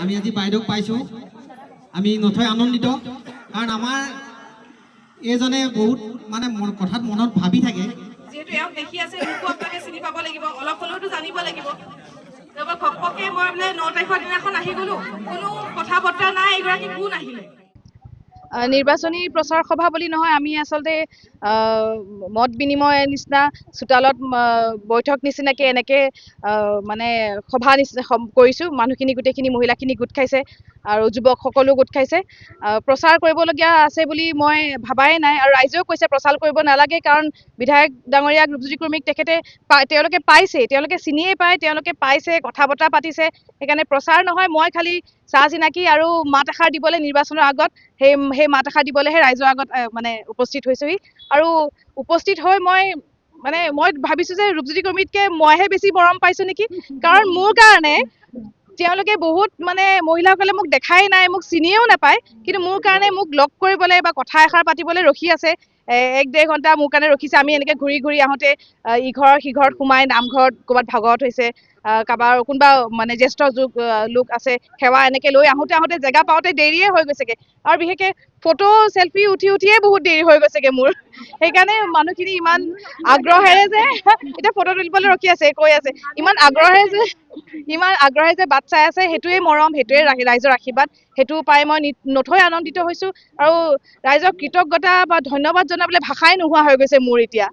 আমি আজি বাইদেউক পাইছোঁ, আমি নথৈ আনন্দিত। কাৰণ আমাৰ এইজনে বহুত মানে কথাত মনত ভাবি থাকে। যেহেতু এওক দেখি আছে, মোকো আপোনালোকে চিনি পাব লাগিব, অলপ হ'লেওতো জানিব লাগিব। ঘপককে মই বোলে 9 তাৰিখৰ দিনাখন আহি গ'লো, কোনো কথা বতৰা নাই, এগৰাকী কোন আহিলে। নিৰ্বাচনী প্ৰচাৰ সভা বুলি নহয়, আমি আচলতে মত বিনিময় নিচিনা চোতালত বৈঠক নিচিনাকে এনেকে মানে সভা নিচিনা কৰিছোঁ। মানুহখিনি গোটেইখিনি মহিলাখিনি গোট খাইছে আৰু যুৱক সকলো গোট খাইছে। প্ৰচাৰ কৰিবলগীয়া আছে বুলি মই ভাবাই নাই, আৰু ৰাইজেও কৈছে প্ৰচাৰ কৰিব নালাগে, কাৰণ বিধায়ক ডাঙৰীয়া ৰূপজ্যোতি কুৰ্মীক তেওঁলোকে পাইছে, তেওঁলোকে চিনিয়ে পায়, তেওঁলোকে পাইছে, কথা বতৰা পাতিছে। সেইকাৰণে প্ৰচাৰ নহয়, মই খালি চাহ চিনাকি আৰু মাত এষাৰ দিবলৈ নিৰ্বাচনৰ আগত সেই মাত এষাৰ দিবলৈহে ৰাইজৰ আগত মানে উপস্থিত হৈছোহি। আৰু উপস্থিত হৈ মই ভাবিছোঁ যে ৰূপজ্যোতি কুৰ্মীতকৈ মইহে বেছি মৰম পাইছোঁ নেকি। কাৰণ মোৰ কাৰণে তেওঁলোকে বহুত মানে মহিলাসকলে মোক দেখাই নাই, মোক চিনিয়েও নাপায়, কিন্তু মোৰ কাৰণে মোক লগ কৰিবলৈ বা কথা এষাৰ পাতিবলৈ ৰখি আছে। 1-1.5 ঘণ্টা মোৰ কাৰণে ৰখিছে। আমি এনেকৈ ঘূৰি ঘূৰি আহোঁতে ইঘৰ সিঘৰত সোমাই, নামঘৰত ক'ৰবাত ভাগৱত হৈছে, কাৰোবাৰ কোনোবা মানে জ্যেষ্ঠ লোক আছে, সেৱা এনেকৈ লৈ আহোঁতে জেগা পাওঁতে দেৰিয়ে হৈ গৈছেগৈ। আৰু বিশেষকৈ ফটো চেলফি উঠিয়ে বহুত দেৰি হৈ গৈছেগৈ মোৰ। সেইকাৰণে মানুহখিনি ইমান আগ্ৰহেৰে যে এতিয়া ফটো তুলিবলৈ ৰখি আছে, কৈ আছে, ইমান আগ্ৰহেৰে যে বাট চাই আছে, সেইটোৱে মৰম, সেইটোৱে ৰাইজৰ আশীৰ্বাদ। সেইটো পাই মই নথৈ আনন্দিত হৈছোঁ। আৰু ৰাইজক কৃতজ্ঞতা বা ধন্যবাদ জনাবলৈ ভাষাই নোহোৱা হৈ গৈছে মোৰ এতিয়া।